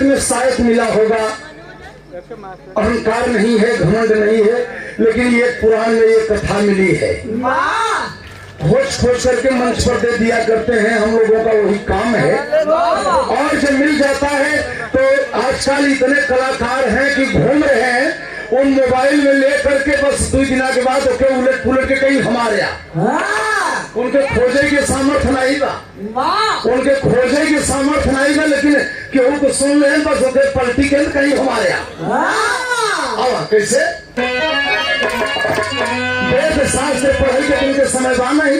में शायद मिला होगा, अहंकार नहीं है, घमंड नहीं है, लेकिन ये पुराण में ये कथा मिली है। खोज खोज करके मंच पर दे दिया करते हैं, हम लोगों का वही काम है। और जब मिल जाता है तो आजकल इतने कलाकार हैं कि घूम रहे हैं उन मोबाइल में ले करके, बस 2 दिन के बाद ओके उलट पुलट के कहीं हमारे उनके खोजे के सामर्थ्य नहीं बा, उनके खोजे के सामर्थ्य नहीं बा, लेकिन केहू को सुन ले बस ओके पलटी के कहीं हमारे कैसे वेद शास्त्र पढ़े के उनके समय बा नहीं,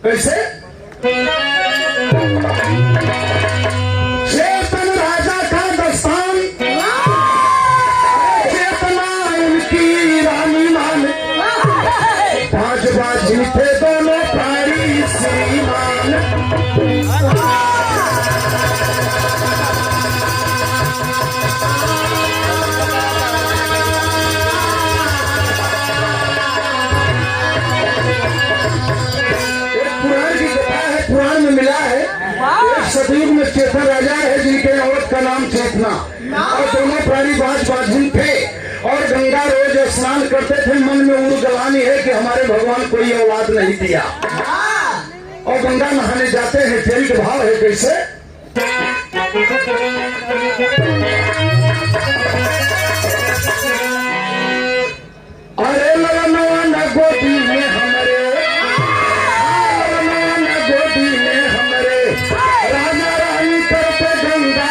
कैसे चेतन राजा का दस्तान, चेतना उनकी रानी मान, 5 बाजी थे दोनों प्राणी श्रीमान। पुराण में मिला है एक सतयुग में चेतन राजा है जिनके औरत का नाम चेतना, और दोनों प्राणी बाज थे, और गंगा रोज स्नान करते थे। मन में उर्गलानी है कि हमारे भगवान कोई औलाद नहीं दिया, और गंगा नहाने जाते हैं। तेरी का भाव है कैसे, अरे नवा न गोदी में हमारे, गोदी में हमारे राजा रानी करते गंगा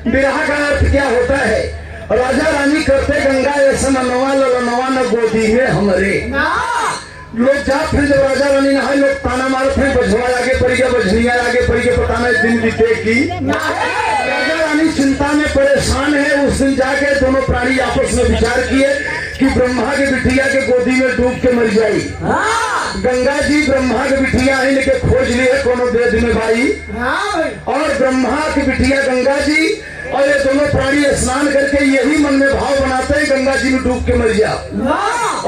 विरह का अर्थ क्या होता है, राजा रानी करते गंगा ऐसा नवा ललनवा न गोदी में हमरे। लोग जाते हैं जब राजा रानी नहाए, लोग ताना मारते हैं, बजवा आगे पड़ गया, बजनिया आगे पड़ गया, पता नहीं दिन बीते की। राजा रानी चिंता में परेशान है। उस दिन जाके दोनों प्राणी आपस में विचार किए कि ब्रह्मा के बिटिया के गोदी में डूब के मर जाई। गंगा जी ब्रह्मा के बिटिया ही लेके खोज लिए कोनो वेद में भाई, और ब्रह्मा की बिटिया गंगा जी, और ये दोनों प्राणी स्नान करके यही मन में भाव बनाते हैं गंगा जी में डूब के मर जा।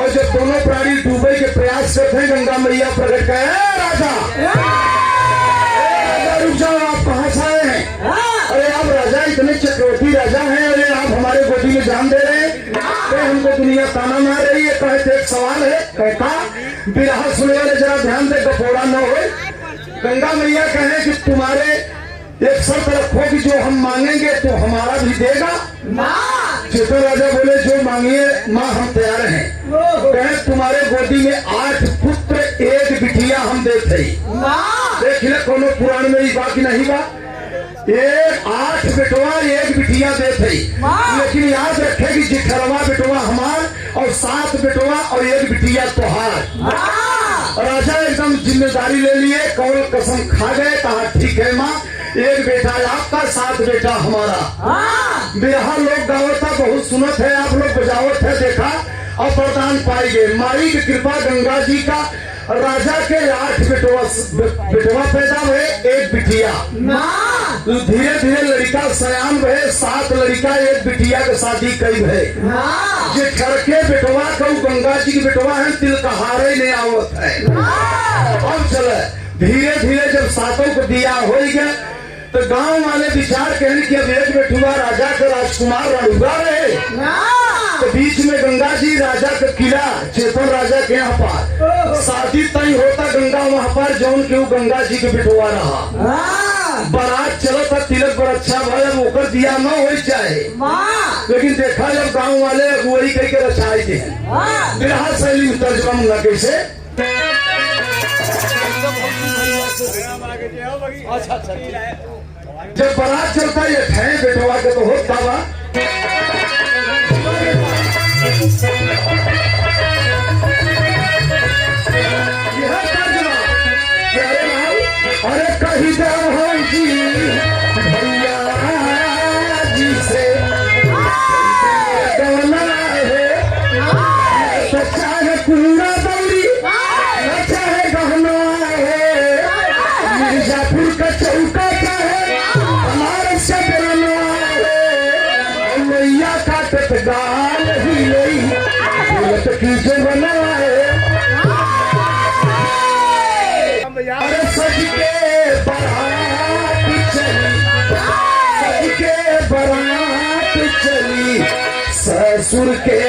और जब दोनों प्राणी डूबे के प्रयास करते हैं, गंगा मैया प्रकट कर, राजा रुक जाओ, आप कहाँ से आए हैं? अरे आप राजा इतने चक्रवर्ती राजा हैं, अरे आप हमारे गोदी में जान दे रहे हैं, तो हमको दुनिया ताना मार रही है। कहते एक सवाल है, कहता बिरहा सुने वाले जरा ध्यान दे, गपोड़ा न हो। गंगा मैया कहे कि तुम्हारे एक शर्त रखो कि जो हम मांगेंगे तो हमारा भी देगा। चेतन राजा बोले जो मांगिए माँ हम तैयार हैं। कहे तुम्हारे गोदी में 8 पुत्र 1 बिटिया हम देते। देख ले कोनो पुराण में ही बाकी नहीं बा, 8 बेटवा 1 बिटिया देते, लेकिन याद रखे कि 18वां बेटवा हमार और 7 बेटवा और 1 बिटिया तोहार। राजा एकदम जिम्मेदारी ले लिए, कौल कसम खा गए, कहा ठीक है माँ, 1 बेटा आपका 7 बेटा हमारा। बिरहा लोग गावता बहुत सुनत है, आप लोग बजावत है, देखा और वरदान पाएंगे। माई की कृपा गंगा जी का, राजा के 8 बेटवा पैदा हुए, 1 बिटिया। धीरे धीरे लड़का सयान भय, 7 लड़का 1 बिटिया के शादी कई है। जे करके बेटवा कहू गंगा जी की बेटवा है, तिल का हारे नहीं आवत है। अब चले धीरे धीरे जब 7 को दिया हो गया, तो गांव वाले विचार कहने की अब 1 बेटुआ राजा का राजकुमार रड़ुआ रहे। तो बीच में गंगा जी राजा का किला चेतन राजा के यहाँ पर शादी तय होता, गंगा वहाँ पर जौन के गंगा जी के बेटुआ रहा। बारात चलो था, तिलक पर अच्छा भाई होकर दिया न हो जाए, लेकिन देखा जब गांव वाले अगुवाई करके रचाए थे। बिरहा शैली में तर्जमा मंगा कैसे, अच्छा जब बारात चलता है बेटवा के तो होता बा। अरे कही जाओ जी भैया जी से गवना है, सच्चा है पूरा दौड़ी ससुर के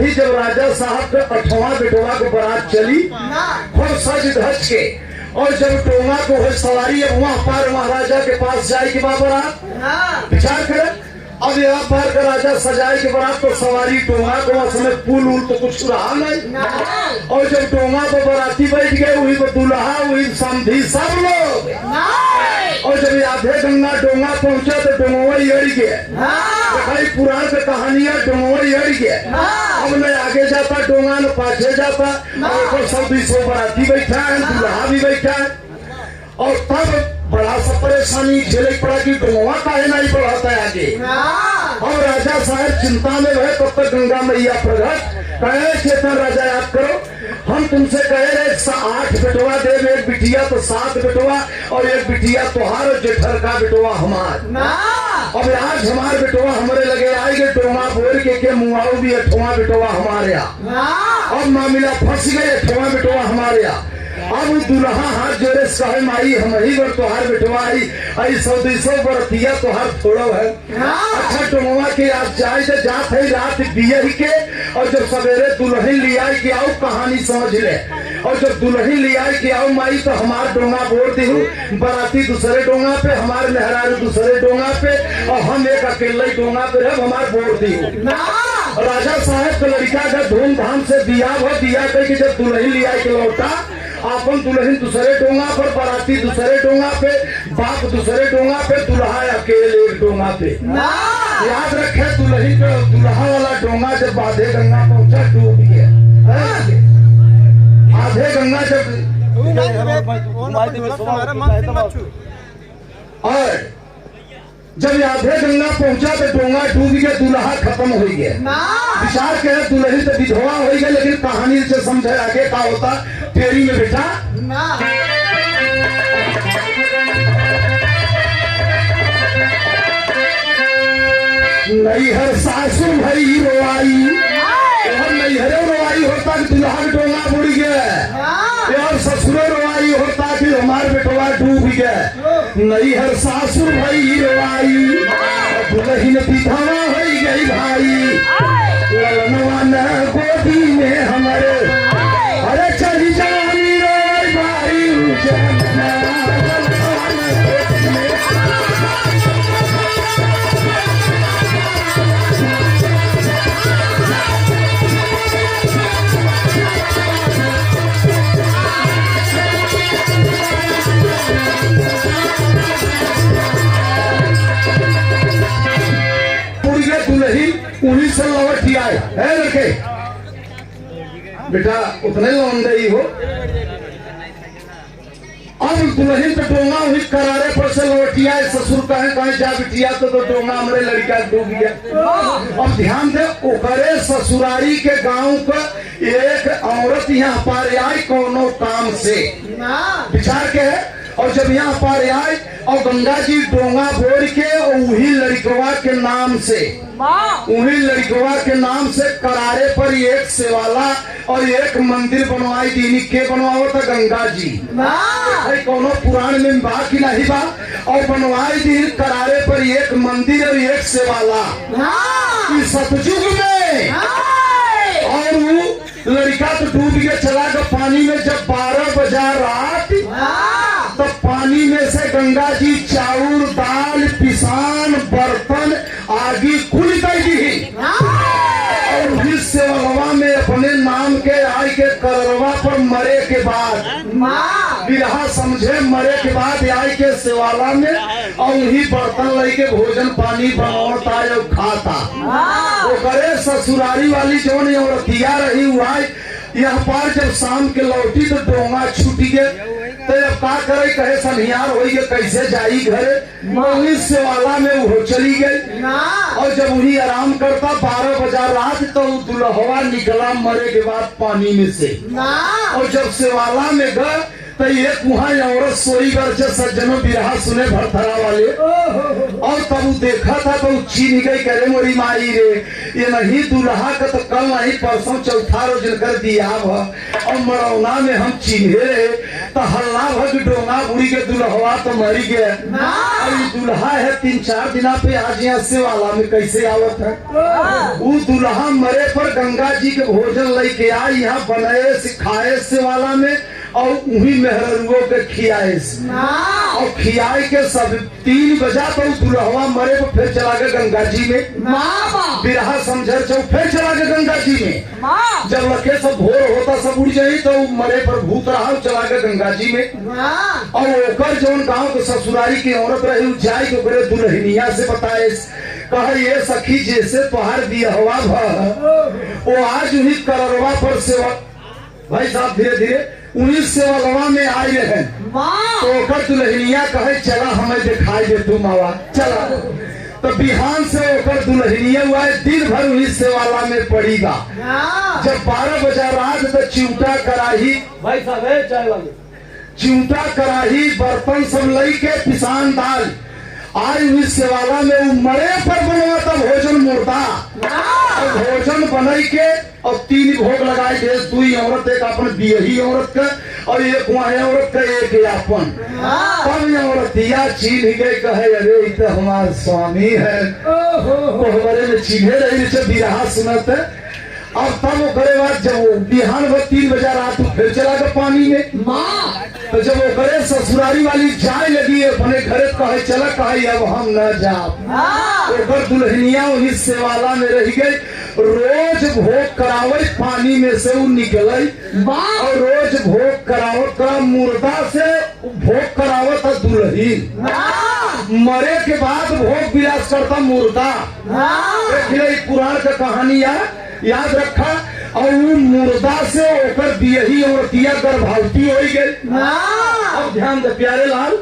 जब राजा साहब के 8वां बेटवा को बारात चली खूब सज धज के, और जब टोंगा को हो सवारी अब वहाँ पर महाराजा के पास जाए कि बारात विचार करे। अब यहाँ पर का राजा सजाए के बारात तो सवारी टोंगा को समय पुल उल तो कुछ रहा नहीं, और जब टोंगा पर बाराती बैठ गए वही पर दूल्हा वही समधी सब लोग, और जब आधे गंगा डोंगा पहुंचा तो डोंगवा अड़ गया। पुराण के कहानियां डोंगवा अड़ गया। अब न आगे जाता डोंगा न पाछे जाता, और सब 200 बाराती बैठा है, दूल्हा भी बैठा है, और तब बड़ा सा परेशानी झेले पड़ा कि डोंगा काहे नहीं बढ़ाता है आगे। और राजा साहब चिंता में रहे, तब तक गंगा मैया प्रकट कहे चेतन राजा याद करो, हम तुमसे कहे रहे 8 बेटवा दे, एक बिटिया तो 7 बेटवा, और एक बिटिया तुहार और जेठर का बेटवा हमार। अब आज हमारे बेटवा हमारे लगे आएंगे डोंगा बोल के मुआऊ भी 8वां बेटवा हमारे यहाँ। अब मामला फंस गए, 8वां बेटवा हमारे यहाँ। अब दुल्हा हाथ जोड़े कहे माई हम ही बर तुहार बेटवा आई 100-200 बरतिया तुहार थोड़ा है। अच्छा डोंगवा के आप जाए तो जात है रात बिया ही के, और जब सवेरे दुल्हन लिया के आओ कहानी समझ ले, और जब दुल्हन लिया के आओ माई तो हमार डोंगा बोल दी हूँ, बराती दूसरे डोंगा पे, हमारे मेहरारू दूसरे डोंगा पे, और हम एक अकेले डोंगा पे रह हमार बोल दी हूँ। राजा साहब के लड़का का धूमधाम से दिया करके जब दुल्हन लिया के लौटा, अपन दुल्हन दूसरे डोंगा पर, बराती दूसरे डोंगा पे, बाप दूसरे डोंगा पे, दुल्हा अकेले एक डोंगा पे। याद रखे दुल्हन का दुल्हा वाला डोंगा जब आधे गंगा पहुंचा डूब गया। आधे गंगा जब और जब आधे गंगा पहुंचा तो डोंगा डूब गया, दूल्हा खत्म हो गया। विचार के दुल्हन तो विधवा हो गया, लेकिन कहानी से समझे आगे का होता तेरी में बेटा। नैहर सासू भई रोआई, और नैहरे रोआई होता कि दुल्हा का डोंगा बुड़ गया, और ससुरे रोआई होता कि हमारे बेटवा डूब गया। नैहर सासू भई रोआई, दुल्हन विधवा हो गई भाई, ललनवा न गोदी में हमारे, अरे चली जवानी रोई भाई उन्हीं से लौट दिया है लड़के बेटा उतने लौंडई हो। अब दुल्हन तो डोंगा हुई करारे पर से लौटिया, ससुर कहे जा बिटिया तो डोंगा हमारे लड़का डूब गया। अब ध्यान दे ओकरे ससुरारी के गांव का एक औरत यहाँ पर आई कोनो काम से, विचार के और जब यहाँ पर आए और गंगा जी डोंगा बोर के और वही लड़कवा के नाम से करारे पर एक शिवाला और एक मंदिर बनवाई दीनी के बनवाओ था गंगा जी कोनो पुराण में बा की नहीं बा और बनवाई दी करारे पर एक मंदिर और एक शिवाला सतयुग में। और वो लड़का तो डूब के चला गया पानी में। जब 12 बजा रात तब पानी में से गंगा जी चाउर दाल पिसान बर्तन आदि कुल कर दी और इस सेवा में अपने नाम के आय के करवा पर मरे के बाद बिरहा समझे मरे के बाद आय के सेवाला में और वही बर्तन लेके भोजन पानी बनाता और खाता। वो करे ससुरारी वाली जो औरतिया रही हुआ यहाँ पर जब शाम के लौटी तो डोंगा छूट गए तो अब का करे कहे सनिहार हो गए कैसे जाई घरे वही सेवाला में वो चली गई। और जब वही आराम करता 12 बजा रात तो दुल्हवा निकला मरे के बाद पानी में से। और जब सेवाला में गए तो एक वहाँ औरत सोई घर से सज्जनों बिरहा सुने भरथरा वाले और तब वो देखा था तो चीन गई करे मोरी माई रे ये नहीं दुल्हा का तो कल नहीं परसों चौथा रोज कर दिया और मरौना में हम चिन्हे रहे तो हल्ला भग डोंगा बुढ़ी के दुल्हवा तो मरी गए। और दुल्हा है 3-4 दिना पे आज यहाँ से वाला में कैसे आवत है। वो दुल्हा मरे पर गंगा जी के भोजन लेके आई यहाँ बनाए सिखाए से वाला में और उन्हीं मेहरुओं के खियाए और खियाए के सब 3 बजा तो दुल्हवा मरे तो फिर चला गए गंगा जी में। बिरहा समझे फिर चला गए गंगा जी में। जब लगे सब भोर होता सब उड़ जाये तो मरे पर भूत रहा चला गए गंगा जी में। और ओकर जौन गाँव के ससुरारी की औरत रही जाए तो करे दुल्हनिया से बताए कहे ये सखी जैसे तोहार दिया हवा वो आज उन्हीं करवा पर सेवा भाई साहब धीरे धीरे 19 सेवा में आए रहे तो ओकर दुल्हनिया कहे चला हमें दिखाई दे तू मावा चला। तो बिहान से ओकर दुल्हनिया हुआ दिन भर उन्हीं सेवाला में पड़ीगा। जब 12 बजा रात तो चिमटा कराही भाई साहब चाय वाले चिमटा कराही बर्तन सब लई के पिसान दाल आज उस सेवाला में मरे पर बनवाता भोजन मुर्दा और भोजन बनाई के और 3 भोग लगाए थे 2 औरत एक अपन बियही औरत का और एक वहाँ औरत का एक अपन। तब ये औरतिया चीन गए कहे अरे इतना हमारा स्वामी है कोहबरे में चिन्हे रही बिरहा सुनत है। और तब वो करे बाद जब बिहान 3 बजा रात फिर चला गया पानी में। तो जब वो करे ससुरारी वाली जाए लगी अपने घरे कहे चला कहे अब हम न जाओ दुल्हनिया वही सेवाला में रह गई। रोज भोग करावे पानी में से वो निकले और रोज भोग करावत करा मुर्दा से भोग करावत दुल्हन मरे के बाद भोग विलास करता मुर्दा। पुराण का कहानी याद रखा। और वो मुर्दा से होकर बियही औरतिया गर्भवती हो गई। अब ध्यान दे प्यारे लाल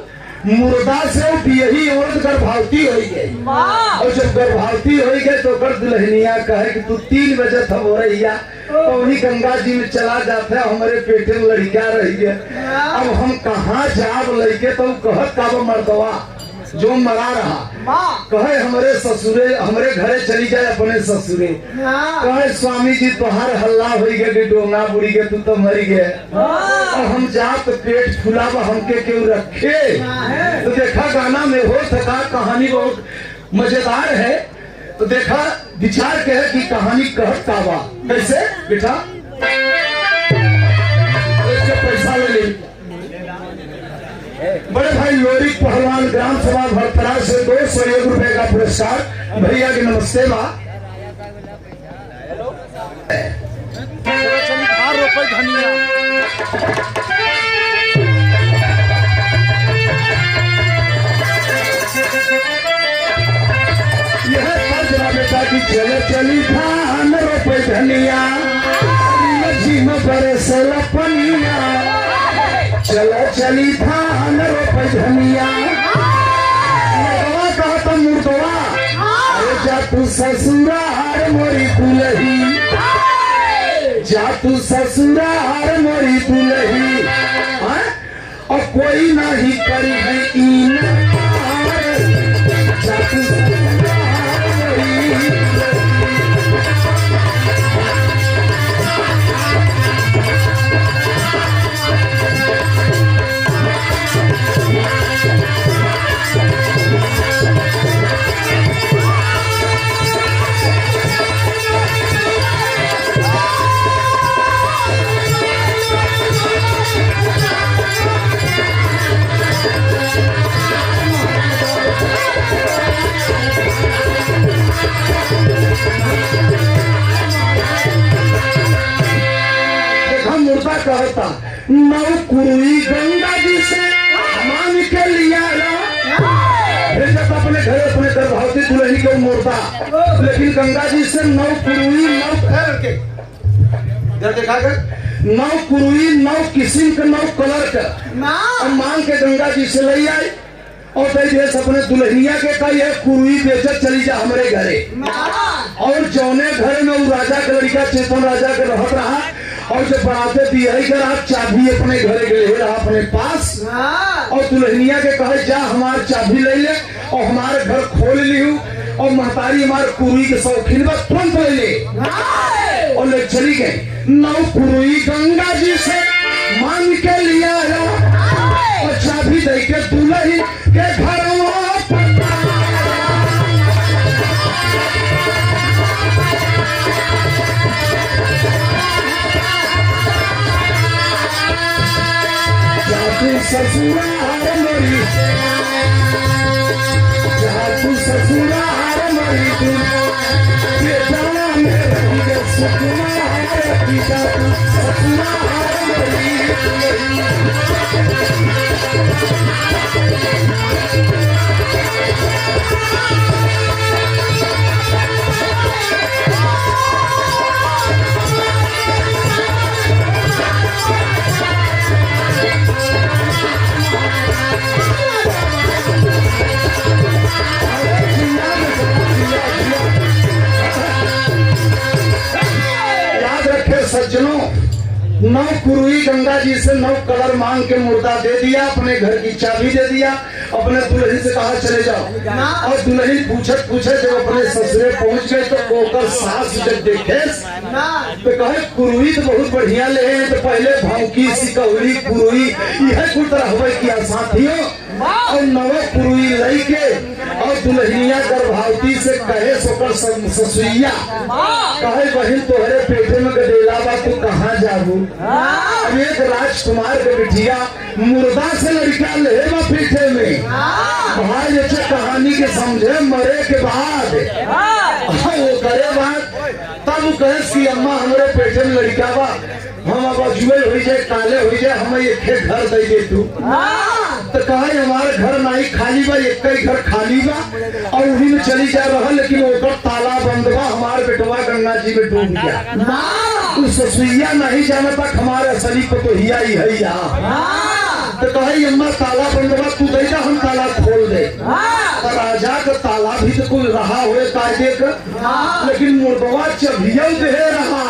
मुर्दा से बियही औरत गर्भवती हो गई। और जब गर्भवती हो गई तो कर दुल्हनिया कहे कि तू 3 बजे तब हो रही है तो वही गंगा जी में चला जाता है हमारे पेटे में लड़का रही है अब हम कहाँ जाब लेके तो कहत का मर्दवा जो मरा रहा कहे हमारे ससुरे हमारे घरे चली जाए अपने ससुरे कहे स्वामी जी तुहार हल्ला हो गए डोंगा बुड़ी गए तू तो मरी गए और हम जा तो पेट फुला हमके क्यों रखे। तो देखा गाना में हो सका कहानी बहुत मजेदार है। तो देखा विचार के है कि कहानी कहत का बा कैसे बेटा पैसा ले ले बड़े भाई लोरी पहलवान ग्राम सभा भरतरा से 201 रुपए का पुरस्कार भैया की नमस्ते बा। धनिया यह पंजरा बेटा की चले चली धान रोपे धनिया झीम बरे से लपनिया चलो चली धान रोप धनिया कहता मुर्दवा अरे जा तू ससुरार मोरी दुलही जा तू ससुरार मोरी दुलही और कोई नहीं करी है इनकार, जातु ससुराल मोरी। कहता नौ कुरुई गंगा जी से मान के लिया भेजत अपने घर अपने गर्भवती दुल्हन के मुर्दा, लेकिन गंगा जी से नौ कुरुई नौ कुरुई 9 किस्म के 9 कलर के और मांग के गंगा जी से ले आई और देश अपने दुल्हनिया के कही है कुरुई बेचत चली जा हमारे घरे। और जौने घर में वो राजा के लड़का चेतन राजा के रहत रहा और जब बराते दिया आप चाबी अपने घरे ले रहा अपने पास और दुल्हनिया के कहे जा हमारे चाबी ले ले और हमारे घर खोल लियो और महतारी हमारे कुरुई के शौकीन बस तुरंत ले ले और ले चली गई। 9 कुरुई गंगा जी से मांग के लिया और चाबी दे के दुल्हन के घर ससुराल मोरी, जातु ससुराल मोरी ये जाना में रही है सुकुमार की जातु ससुराल मोरी। सज्जनों 9 कुरुई गंगा जी से 9 कलर मांग के मुर्दा दे दिया, अपने घर की चाबी दे दिया, अपने दुल्हन से कहा चले जाओ। और दुल्हन पूछे जब अपने ससुरे पहुंच गए तो ओकर सास जब देखे तो कहे कुरुई तो बहुत बढ़िया ले हैं, तो पहले भौंकी सिकौली कुरुई यह कुछ रहबे किया साथियों। और 9 कुरुई लई के और दुल्हनिया गर्भवती से कहे सोकर ससुइया कहे बहन तोहरे पेटे में गडेला बा तू कहाँ जाबू। अब एक राजकुमार के बिटिया मुर्दा से लड़का ले पीठे में भाई अच्छे कहानी के समझे मरे के बाद वो करे बात तब कहे कि अम्मा हमारे पेटे में लड़का बा हम अब अजुए हो जाए काले हो जाए हमें एक घर दे दे तू। तो कहे हमारे घर नहीं खाली बा, एक ही घर खाली बा और उन्हीं में चली जा रहा, लेकिन ओकर ताला बंद बा, हमारे बेटवा गंगा जी में डूब गया। तू ससुइया नहीं जाना तक हमारे असली को तो हिया ही है यहाँ। तो कहे अम्मा ताला बंद बा तू दे जा हम ताला खोल दे। तो राजा का ताला भी तो कुछ रहा हुए कायदे का, लेकिन मुर्दवा चबिया दे रहा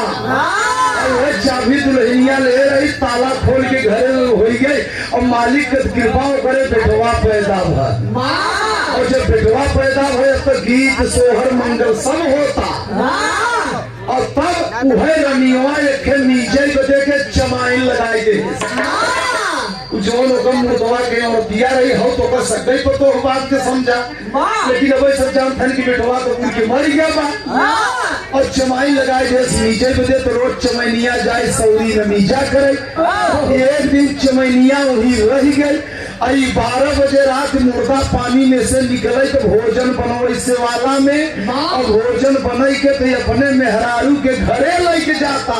और चाबी दुल्हनिया ले रही, ताला खोल के घरे में हो गई और मालिक की कृपा करे बेटवा पैदा हुआ। और जब बेटवा पैदा हुए तो गीत सोहर मंगल सब होता और तब वह रनिया एक नीचे को देखे चमाइन लगाई दे जो लोग मुर्दवा के और दिया रही हो तो कर सकते तो बात के समझा, लेकिन अब सब जानते हैं कि बेटवा तो उनके मर गया बा और चमाई लगाए दे नीचे पे दे तो रोज चमैनिया जाए सऊदी नमीजा करे। एक दिन चमैनिया वही रह गई। आई 12 बजे रात मुर्दा पानी में से निकले तो भोजन बनवाई से वाला में और भोजन बनाई के तो अपने मेहरारू के घरे लेके जाता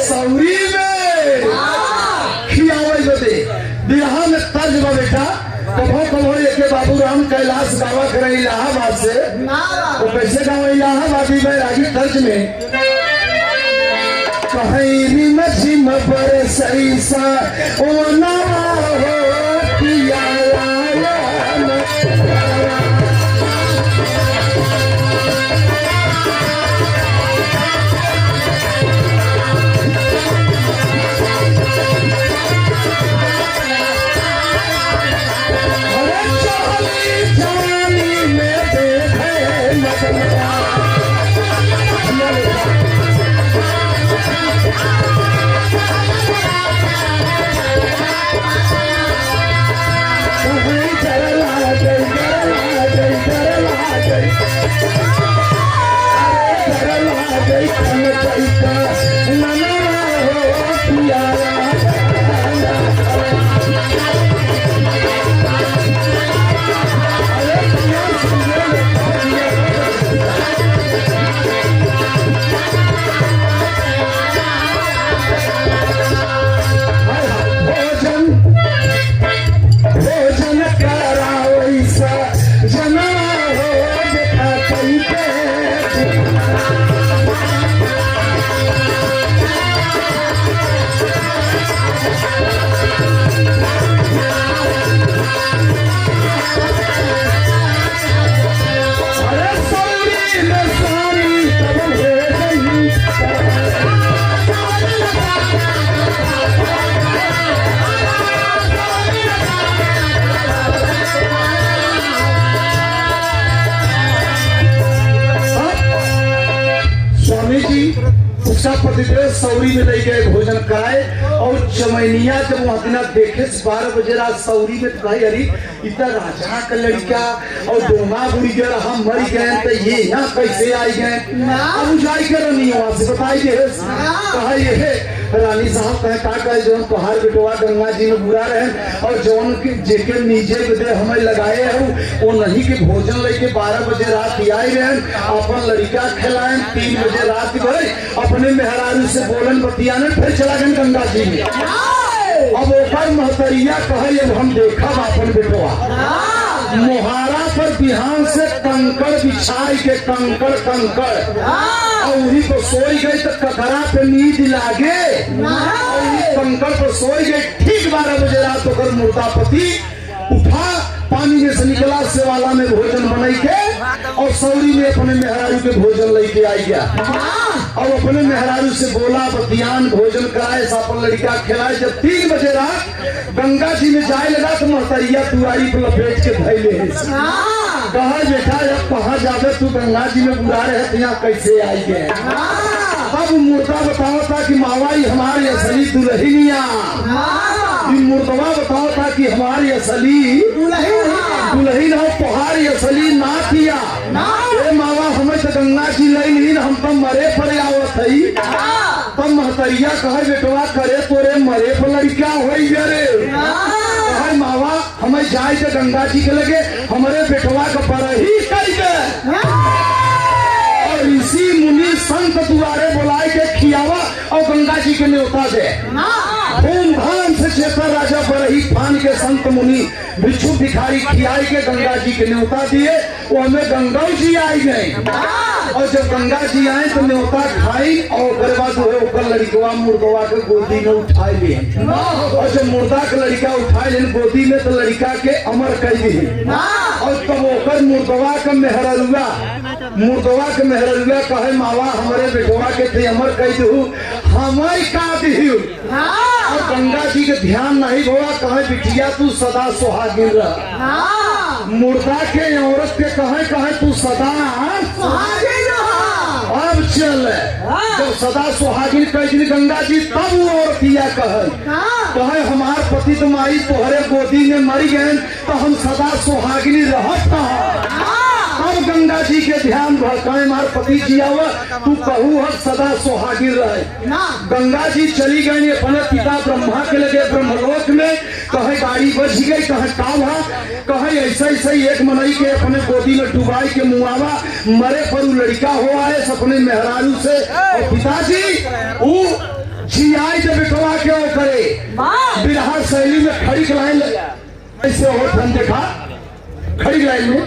सऊदी में खियावे बदे बिहार में तर्ज बा बेटा कभो एक बाबू राम कैलाश गावा करे इलाहाबाद से तो कैसे गावा इलाहाबादी में रागी तर्ज में कहीं मछी मबर सही सा ओ ना हो पिया पतिदेव सौरी में ले गए भोजन कराए और चमैनिया जब वहां देखे 12 बजे रात सौरी में तो अरे इतना राजा का लड़का और डोंगा बुड़ी गया हम मर गए तो ये यहाँ कैसे आई गए अब जाई कर नहीं वहां से बताई दे कहा ये रानी साहब कहे का कहे जो तोहार बेटवा गंगा जी में बुरा रहे और जौन के जेके नीचे दे हमें लगाए हैं वो नहीं के भोजन लेके 12 बजे रात आई रहे अपन लड़का खिलाए 3 बजे रात गए अपने मेहरारू से बोलन बतियाने फिर चला गए गंगा जी में। अब ओकर महतरिया कहे हम देखा अपन बेटवा मोहारा पर बिहान से कंकड़ बिछाई के कंकड़ और उन्हीं को सोई गई तो ककरा पे नींद लागे कंकड़ पर सोई गई ठीक 12 बजे रात होकर मुर्दापति उठा पानी में से निकला सेवाला में भोजन बनाई के और सौरी में अपने मेहरारू के भोजन लेके आई गया और अपने मेहरारू से बोला बतियान भोजन कराए अपन लड़का खिलाए। जब 3 बजे रात गंगा जी में जाए लगा तो महतरिया तुआरी पर लपेट के धैले कहा बेटा जब कहाँ जावे तू गंगा जी में बुला रहे तो यहाँ कैसे आई गए। अब मुर्दा बताओ था कि मावाई हमारी असली दुल्हनिया मुर्दवा बताओ था कि हमारी असली दुल्हन हो तुम्हारी असली ना किया मावा हमें तो गंगा जी नहीं हम तो मरे पर आवत है तब महतरिया कहे बेटवा करे तोरे मरे पर लड़का हो रे मावा हमें जाए तो गंगा जी के लगे हमारे बेटवा का पर ही कर और इसी मुनि संत दुआरे बुलाए के खियावा और गंगा जी के न्योता दे धूमधाम से चेतर राजा बरही फान के संत मुनि भिक्षु भिखारी खियाई के गंगा जी के न्योता दिए वो हमें गंगा जी आई गए और जब गंगा जी आए तो न्योता खाई और गरबा जो है ऊपर लड़कवा मुर्दवा के गोदी में उठाए लिए और जब मुर्दा के लड़का उठाए ले गोदी में तो लड़का के अमर कर दिए और तब ओकर मुर्दवा के मेहररुआ कहे मावा हमारे बेटवा के थे अमर कह दू हमारी का दी और गंगा जी के ध्यान नहीं हुआ कहे बिटिया तू सदा सुहागिन रह मुर्दा के औरत के कहे तू सदा सुहागिन अब चल जब सदा सुहागिन कह दी गंगा जी तब वो औरतिया कहे हमार पति तुम्हारी तोहरे गोदी में मरी गए तो हम सदा सुहागिनी रहत अब गंगा जी के ध्यान भड़काए मार पति जी आवा तू कहू हर सदा सुहागिन रहे गंगा जी चली गई अपने पिता ब्रह्मा के लगे ब्रह्मलोक में कहे गाड़ी बच गई कहे कावा कहे ऐसा ऐसा एक मनई के अपने गोदी में डुबाई के मुआवा मरे पर लड़का हो आए अपने मेहरारू से और पिताजी जी आए जब बेटवा के करे बिरहा शैली में खड़ी लाइन ऐसे हो धन देखा खड़ी लाइन में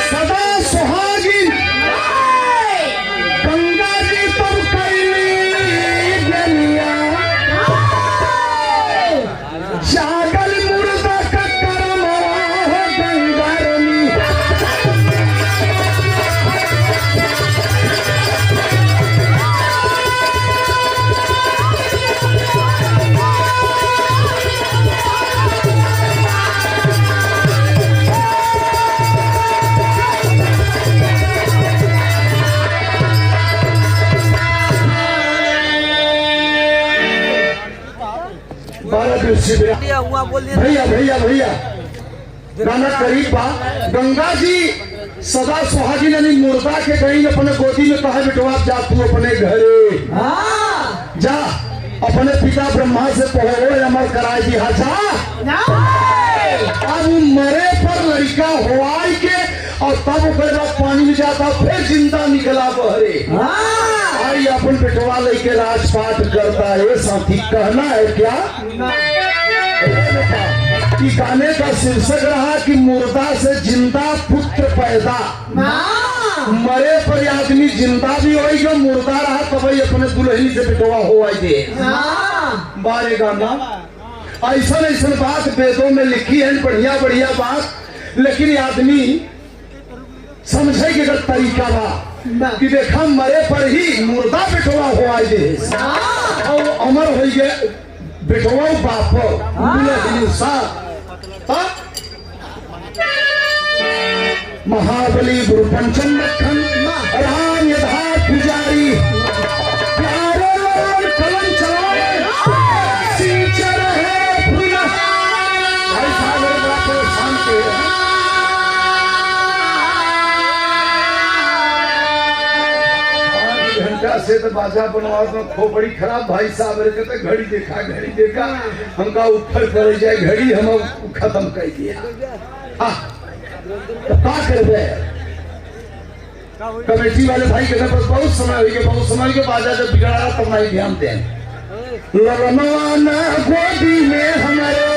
सदा सुहागिन गंगा जी तब कैली गलिया जागल मुर्दा का कर्म हो गंगा रनी 12 दिवसीय भैया भैया भैया गाना करीब बा। गंगा जी सदा सुहागिन यानी मुर्दा के कहीं अपने गोदी में कहा बिटवा जा तू अपने घरे जा अपने पिता ब्रह्मा से पहो अमर कराए दिया जा। अब मरे पर लड़का हुआई के और तब ओकर बाद पानी में जाता फिर जिंदा निकला बहरे आई अपन बिटवा लेके राजपाट करता है। साथी कहना है क्या कि गाने का शीर्षक रहा कि मुर्दा से जिंदा पुत्र पैदा। मरे पर आदमी जिंदा भी होगा मुर्दा रहा तब अपने दुल्हनी से बिटवा हुआ दे बारे गाना। ऐसा ऐसा बात वेदों में लिखी है बढ़िया बढ़िया बात लेकिन आदमी समझे कि अगर तरीका बा कि देखा मरे पर ही मुर्दा बिटवा हुआ दे और अमर हो गए बिटवा बाप महाबली गुरु पंचम लखन राम यथा पुजारी प्यारे कलम चलाए सींचर है फूला भाई साहब शांति घंटा से तो बाजा बनवा तो खोपड़ी खराब भाई साहब कहते घड़ी देखा हमका ऊपर करे जाए घड़ी हम खत्म कर दिया। तो क्या कर दे कमेटी वाले भाई के पास बहुत समय के बाजा जब बिगड़ा तब नहीं ध्यान दें ललनवाना गोदी में हमारे